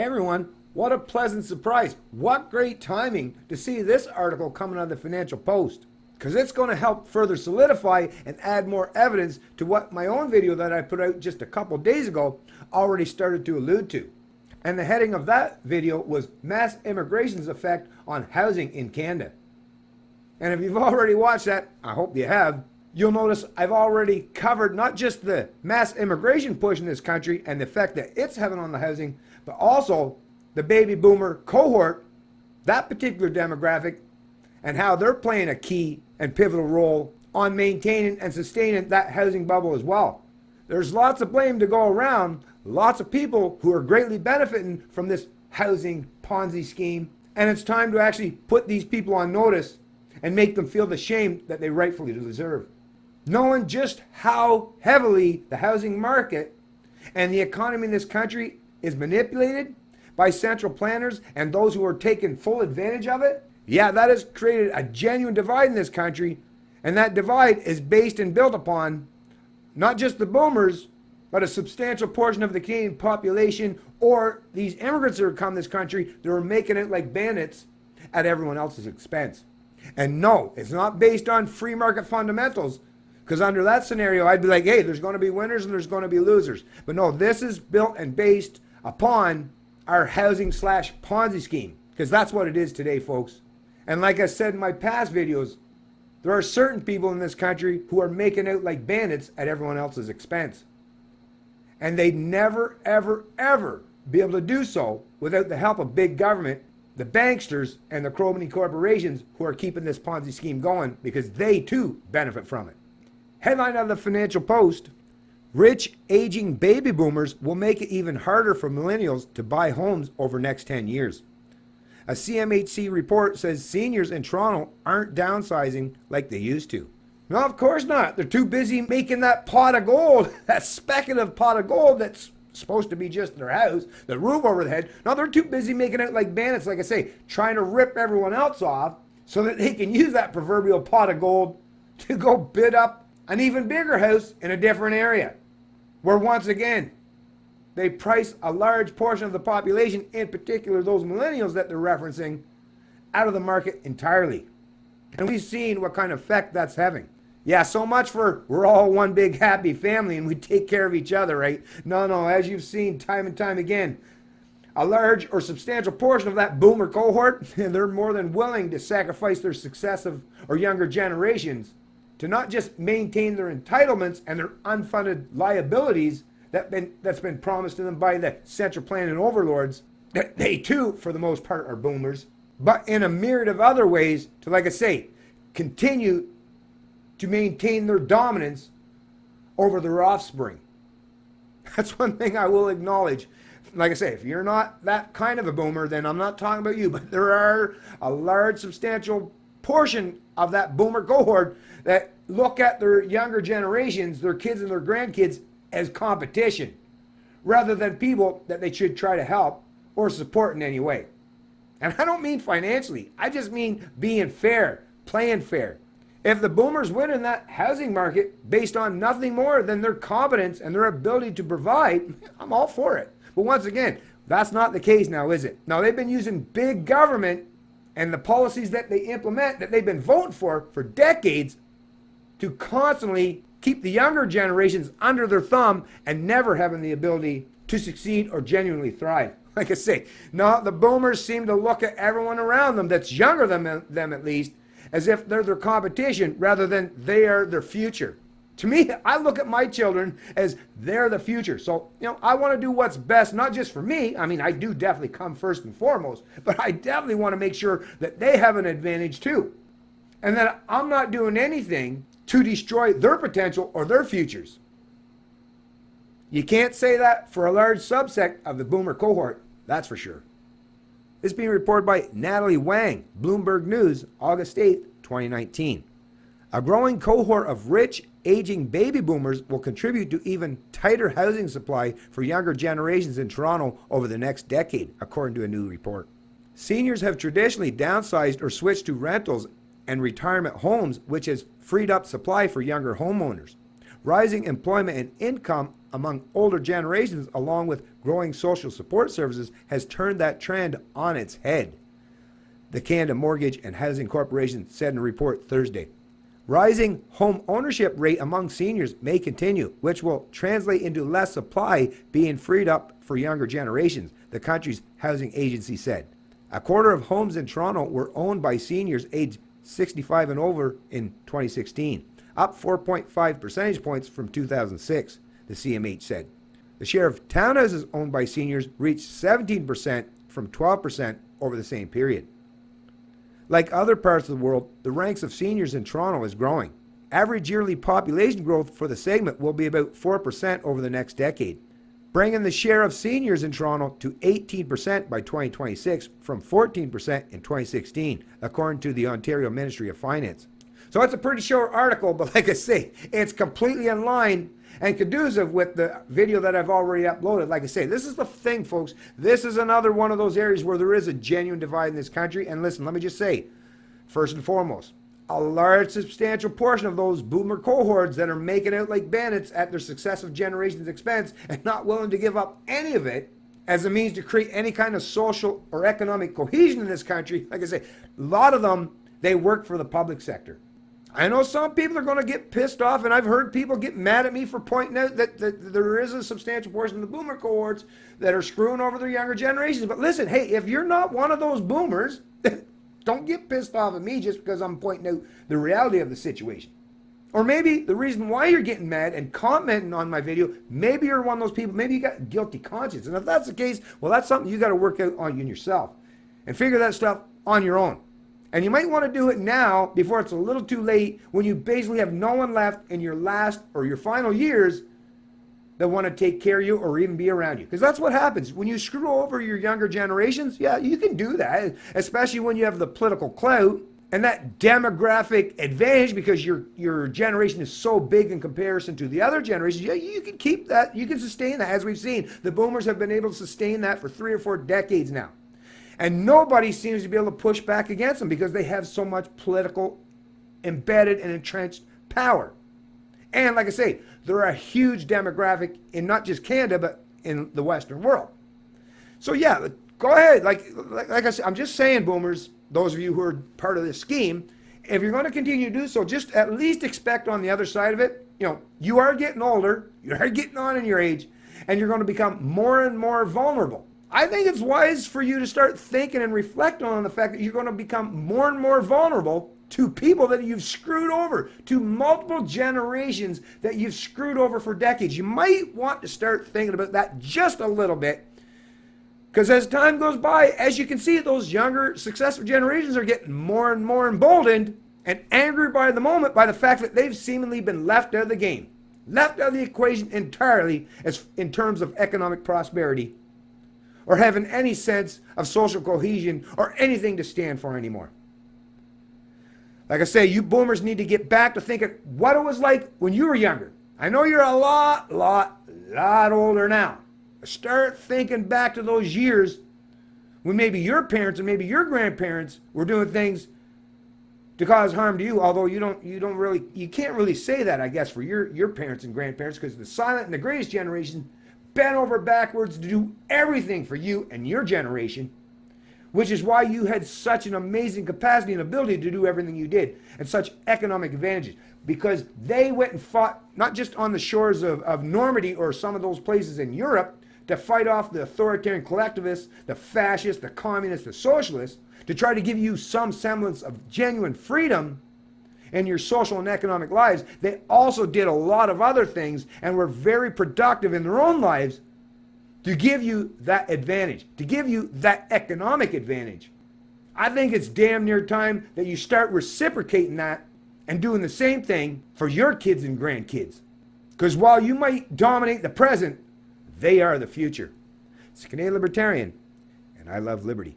everyone, what a pleasant surprise. What great timing to see this article coming out of the Financial Post, because it's going to help further solidify and add more evidence to what my own video that I put out just a couple days ago already started to allude to. And the heading of that video was Mass Immigration's Effect on Housing in Canada. And if you've already watched that, I hope you have, you'll notice I've already covered not just the mass immigration push in this country and the effect that it's having on the housing, but also the baby boomer cohort, that particular demographic, and how they're playing a key and pivotal role on maintaining and sustaining that housing bubble as well. There's lots of blame to go around, lots of people who are greatly benefiting from this housing Ponzi scheme, and it's time to actually put these people on notice and make them feel the shame that they rightfully deserve. Knowing just how heavily the housing market and the economy in this country is manipulated by central planners and those who are taking full advantage of it, yeah, that has created a genuine divide in this country, and that divide is based and built upon not just the boomers, but a substantial portion of the Canadian population or these immigrants that are come to this country that are making it like bandits at everyone else's expense. And no, it's not based on free market fundamentals, because under that scenario, I'd be like, hey, there's going to be winners and there's going to be losers. But no, this is built and based upon our housing / Ponzi scheme, because that's what it is today, folks. And like I said in my past videos, there are certain people in this country who are making out like bandits at everyone else's expense. And they'd never, ever, ever be able to do so without the help of big government, the banksters, and the crony corporations who are keeping this Ponzi scheme going, because they too benefit from it. Headline of the Financial Post: rich aging baby boomers will make it even harder for millennials to buy homes over next 10 years. A CMHC report says seniors in Toronto aren't downsizing like they used to. No, of course not. They're too busy making that pot of gold, that speculative pot of gold that's supposed to be just their house, the roof over the head. No, they're too busy making it like bandits, like I say, trying to rip everyone else off so that they can use that proverbial pot of gold to go bid up an even bigger house in a different area, where once again, they price a large portion of the population, in particular those millennials that they're referencing, out of the market entirely. And we've seen what kind of effect that's having. Yeah, so much for we're all one big happy family and we take care of each other, right? No, as you've seen time and time again, a large or substantial portion of that boomer cohort, they're more than willing to sacrifice their successive or younger generations to not just maintain their entitlements and their unfunded liabilities that's been promised to them by the central planning overlords, that they too, for the most part, are boomers, but in a myriad of other ways to, like I say, continue to maintain their dominance over their offspring. That's one thing I will acknowledge. Like I say, if you're not that kind of a boomer, then I'm not talking about you, but there are a large, substantial portion of that boomer cohort that look at their younger generations, their kids and their grandkids, as competition, rather than people that they should try to help or support in any way. And I don't mean financially, I just mean being fair, playing fair. If the boomers win in that housing market based on nothing more than their competence and their ability to provide, I'm all for it. But once again, that's not the case now, is it? Now, they've been using big government and the policies that they implement, that they've been voting for decades, to constantly keep the younger generations under their thumb and never having the ability to succeed or genuinely thrive. Like I say, no, the boomers seem to look at everyone around them that's younger than them at least, as if they're their competition rather than they are their future. To me, I look at my children as they're the future. So, I want to do what's best, not just for me. I mean, I do definitely come first and foremost, but I definitely want to make sure that they have an advantage too. And that I'm not doing anything to destroy their potential or their futures. You can't say that for a large subset of the boomer cohort, that's for sure. This is being reported by Natalie Wang, Bloomberg News, August 8th, 2019. A growing cohort of rich, aging baby boomers will contribute to even tighter housing supply for younger generations in Toronto over the next decade, according to a new report. Seniors have traditionally downsized or switched to rentals and retirement homes, which has freed up supply for younger homeowners. Rising employment and income among older generations, along with growing social support services, has turned that trend on its head, the Canada Mortgage and Housing Corporation said in a report Thursday. Rising home ownership rate among seniors may continue, which will translate into less supply being freed up for younger generations, the country's housing agency said. A quarter of homes in Toronto were owned by seniors aged 65 and over in 2016, up 4.5 percentage points from 2006, the CMH said. The share of townhouses owned by seniors reached 17% from 12% over the same period. Like other parts of the world, the ranks of seniors in Toronto is growing. Average yearly population growth for the segment will be about 4% over the next decade, bringing the share of seniors in Toronto to 18% by 2026 from 14% in 2016, according to the Ontario Ministry of Finance. So it's a pretty short article, but like I say, it's completely in line and conducive with the video that I've already uploaded. Like I say, this is the thing, folks. This is another one of those areas where there is a genuine divide in this country. And listen, let me just say, first and foremost, a large substantial portion of those boomer cohorts that are making out like bandits at their successive generations' expense and not willing to give up any of it as a means to create any kind of social or economic cohesion in this country, like I say, a lot of them, they work for the public sector. I know some people are going to get pissed off, and I've heard people get mad at me for pointing out that there is a substantial portion of the boomer cohorts that are screwing over their younger generations. But listen, hey, if you're not one of those boomers, don't get pissed off at me just because I'm pointing out the reality of the situation. Or maybe the reason why you're getting mad and commenting on my video, maybe you're one of those people, maybe you got a guilty conscience. And if that's the case, well, that's something you got to work out on yourself and figure that stuff on your own. And you might want to do it now before it's a little too late, when you basically have no one left in your last or your final years that want to take care of you or even be around you. Because that's what happens. When you screw over your younger generations, yeah, you can do that, especially when you have the political clout and that demographic advantage because your generation is so big in comparison to the other generations. Yeah, you can keep that. You can sustain that. As we've seen, the boomers have been able to sustain that for 3 or 4 decades now. And nobody seems to be able to push back against them because they have so much political embedded and entrenched power. And like I say, they're a huge demographic in not just Canada, but in the Western world. So yeah, go ahead. Like I said, I'm just saying, boomers, those of you who are part of this scheme, if you're going to continue to do so, just at least expect on the other side of it, you are getting older, you are getting on in your age, and you're going to become more and more vulnerable. I think it's wise for you to start thinking and reflecting on the fact that you're going to become more and more vulnerable to people that you've screwed over, to multiple generations that you've screwed over for decades. You might want to start thinking about that just a little bit, because as time goes by, as you can see, those younger successive generations are getting more and more emboldened and angry by the moment by the fact that they've seemingly been left out of the game, left out of the equation entirely as in terms of economic prosperity, or having any sense of social cohesion or anything to stand for anymore. Like I say, you boomers need to get back to thinking what it was like when you were younger. I know you're a lot older now. Start thinking back to those years when maybe your parents and maybe your grandparents were doing things to cause harm to you, although you can't really say that, I guess, for your parents and grandparents, because the silent and the greatest generation bent over backwards to do everything for you and your generation, which is why you had such an amazing capacity and ability to do everything you did and such economic advantages, because they went and fought not just on the shores of Normandy or some of those places in Europe to fight off the authoritarian collectivists, the fascists, the communists, the socialists, to try to give you some semblance of genuine freedom in your social and economic lives. They also did a lot of other things and were very productive in their own lives to give you that advantage, to give you that economic advantage. I think it's damn near time that you start reciprocating that and doing the same thing for your kids and grandkids. Because while you might dominate the present, they are the future. It's Canadian Libertarian, and I love liberty.